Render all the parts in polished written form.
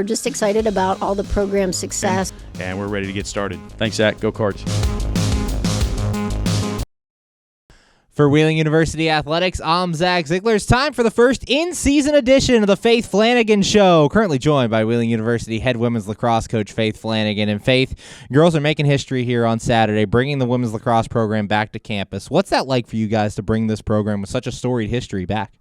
We're just excited about all the program success. And we're ready to get started. Thanks, Zach. Go Cards. For Wheeling University Athletics, I'm Zach Ziegler. It's time for the first in-season edition of the Faith Flanagan Show. Currently joined by Wheeling University head women's lacrosse coach Faith Flanagan. And Faith, girls are making history here on Saturday, bringing the women's lacrosse program back to campus. What's that like for you guys to bring this program with such a storied history back?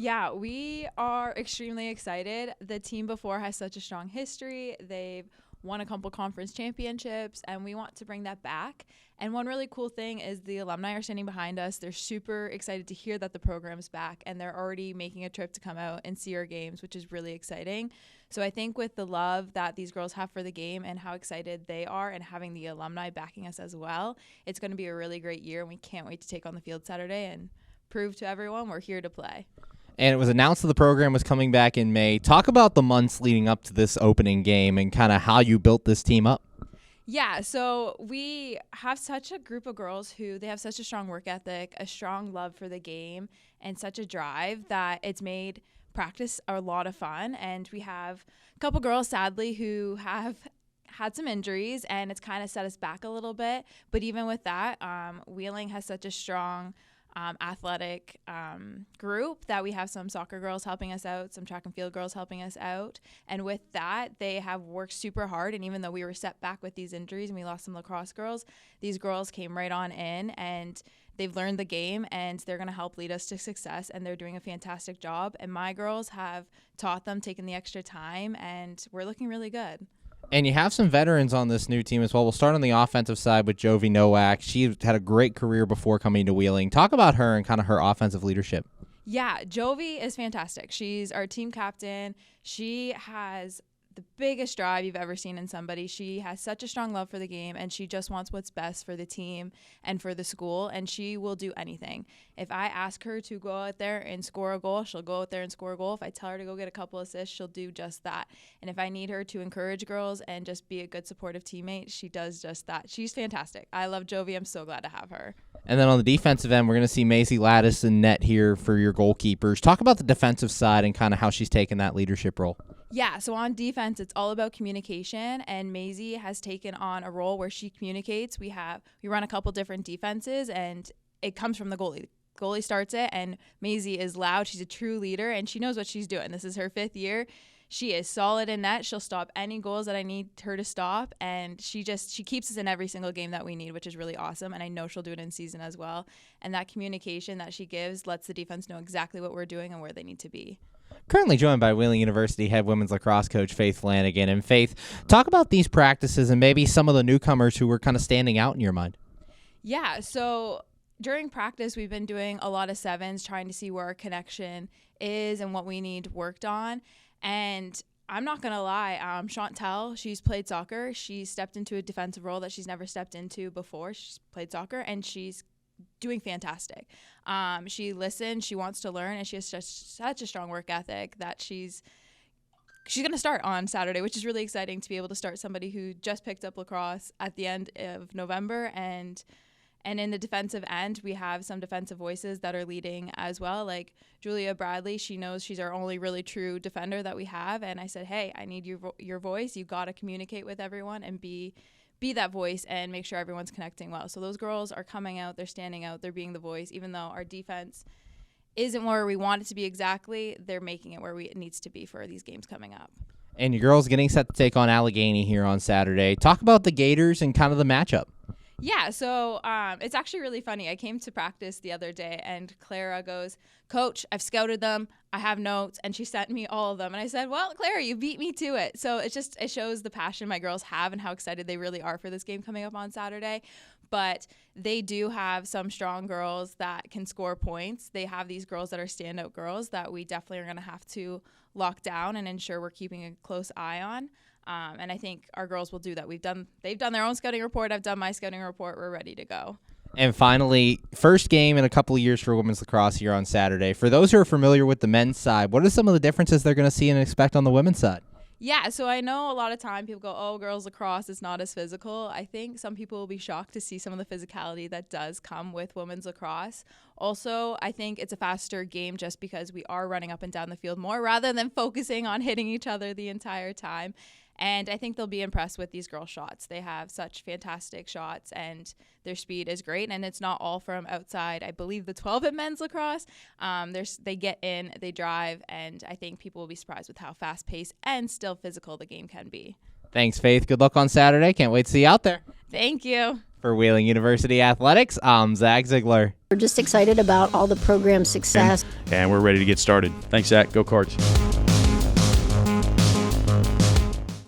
Yeah, we are extremely excited. The team before has such a strong history. They've won a couple conference championships, and we want to bring that back. And one really cool thing is the alumni are standing behind us. They're super excited to hear that the program's back, and they're already making a trip to come out and see our games, which is really exciting. So I think with the love that these girls have for the game and how excited they are and having the alumni backing us as well, it's going to be a really great year, and we can't wait to take on the field Saturday and prove to everyone we're here to play. And it was announced that the program was coming back in May. Talk about the months leading up to this opening game and kind of how you built this team up. Yeah, so we have such a group of girls who they have such a strong work ethic, a strong love for the game, and such a drive that it's made practice a lot of fun. And we have a couple girls, sadly, who have had some injuries, and it's kind of set us back a little bit. But even with that, Wheeling has such a strong athletic group that we have some soccer girls helping us out, some track and field girls helping us out. And with that, they have worked super hard. And even though we were set back with these injuries and we lost some lacrosse girls, these girls came right on in and they've learned the game and they're going to help lead us to success. And they're doing a fantastic job. And my girls have taught them, taken the extra time, and we're looking really good. And you have some veterans on this new team as well. We'll start on the offensive side with Jovi Nowak. She had a great career before coming to Wheeling. Talk about her and kind of her offensive leadership. Yeah, Jovi is fantastic. She's our team captain. She has the biggest drive you've ever seen in somebody. She has such a strong love for the game, and she just wants what's best for the team and for the school, and she will do anything. If I ask her to go out there and score a goal, she'll go out there and score a goal. If I tell her to go get a couple assists, she'll do just that. And if I need her to encourage girls and just be a good supportive teammate, she does just that. She's fantastic. I love Jovi. I'm so glad to have her. And then on the defensive end, we're going to see Maisie Lattis in net here for your goalkeepers. Talk about the defensive side and kind of how she's taken that leadership role. Yeah, so on defense, it's all about communication, and Maisie has taken on a role where she communicates. We run a couple different defenses, and it comes from the goalie. Goalie starts it, and Maisie is loud. She's a true leader, and she knows what she's doing. This is her 5th year. She is solid in net. She'll stop any goals that I need her to stop, and she keeps us in every single game that we need, which is really awesome, and I know she'll do it in season as well. And that communication that she gives lets the defense know exactly what we're doing and where they need to be. Currently joined by Wheeling University head women's lacrosse coach Faith Flanagan. And Faith, talk about these practices and maybe some of the newcomers who were kind of standing out in your mind. Yeah, so during practice, we've been doing a lot of sevens, trying to see where our connection is and what we need worked on. And I'm not going to lie, Chantel, she's played soccer. She stepped into a defensive role that she's never stepped into before. She's played soccer, and she's doing fantastic. She listens, she wants to learn, and she has just such a strong work ethic that she's going to start on Saturday, which is really exciting to be able to start somebody who just picked up lacrosse at the end of November. And in the defensive end, we have some defensive voices that are leading as well, like Julia Bradley. She knows she's our only really true defender that we have, and I said, hey, I need your voice. You got to communicate with everyone and be that voice and make sure everyone's connecting well. So those girls are coming out, they're standing out, they're being the voice. Even though our defense isn't where we want it to be exactly, they're making it where it needs to be for these games coming up. And your girls getting set to take on Allegheny here on Saturday. Talk about the Gators and kind of the matchup. Yeah, so it's actually really funny. I came to practice the other day, and Clara goes, Coach, I've scouted them. I have notes, and she sent me all of them. And I said, well, Clara, you beat me to it. So it shows the passion my girls have and how excited they really are for this game coming up on Saturday. But they do have some strong girls that can score points. They have these girls that are standout girls that we definitely are going to have to lock down and ensure we're keeping a close eye on. And I think our girls will do that. They've done their own scouting report. I've done my scouting report. We're ready to go. And finally, first game in a couple of years for women's lacrosse here on Saturday. For those who are familiar with the men's side, what are some of the differences they're going to see and expect on the women's side? Yeah, so I know a lot of time people go, oh, girls lacrosse is not as physical. I think some people will be shocked to see some of the physicality that does come with women's lacrosse. Also, I think it's a faster game just because we are running up and down the field more rather than focusing on hitting each other the entire time. And I think they'll be impressed with these girls' shots. They have such fantastic shots, and their speed is great. And it's not all from outside. I believe the 12 at men's lacrosse. They get in, they drive, and I think people will be surprised with how fast-paced and still physical the game can be. Thanks, Faith. Good luck on Saturday. Can't wait to see you out there. Thank you. For Wheeling University Athletics, I'm Zach Ziegler. We're just excited about all the program success. And we're ready to get started. Thanks, Zach. Go Cards.